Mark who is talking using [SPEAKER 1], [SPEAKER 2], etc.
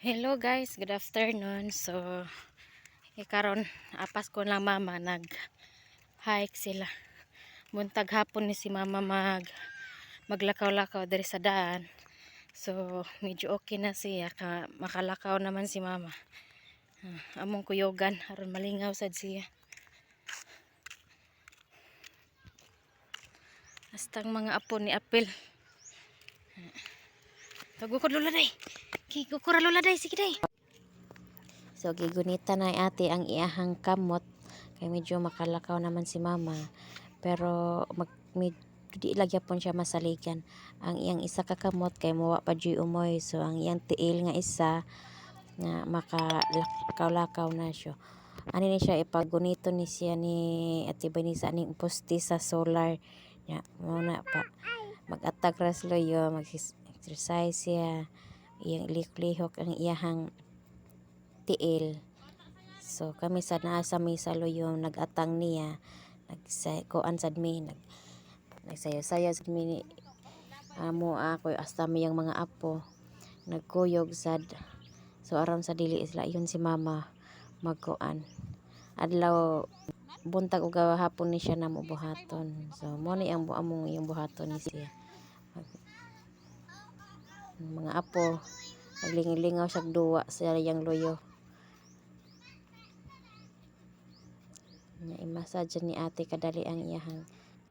[SPEAKER 1] Hello guys, good afternoon. So, karon apas ko lang mama nag-hike sila. Buntag hapon ni si mama maglakaw-lakaw diri sa daan. So, medyo okay na siya makalakaw naman si mama. Among kuyogan aron malingaw sad siya. Hastang mga apo ni Apil. Tago ko lula day. Kigo ko lula day, sige day. So, gigunita na ate ang iyahang kamot kay medyo makalakaw naman si mama. Pero di lagyapon siya masaligan. Ang iyang isa ka kamot kay mawa pa di umoy. So, ang iyang tiil nga isa nga makalakaw-lakaw na siya. Ano ni siya ipagunito ni siya ni Ate Vanessa aning poste sa solar. Ya, muna pa mag-attack rasloyo, mag-exercise siya. Iyang lihok-lihok ang iyahang tiil. So kami sa naa sa misalo yung nag-atang niya kuan sad mi nagsayaw-sayaw sad mi amo ako hasta mi yung mga apo nagkuyog sad. So aron sa dili isla yun si mama magkuan adlaw buntag ug hapon ni siya namo buhaton. So mo ni ang among yung buhaton ni siya mga apo naglingaw siya duwa sa iyang loyo. Na i-massage ni ate kadali ang iyahang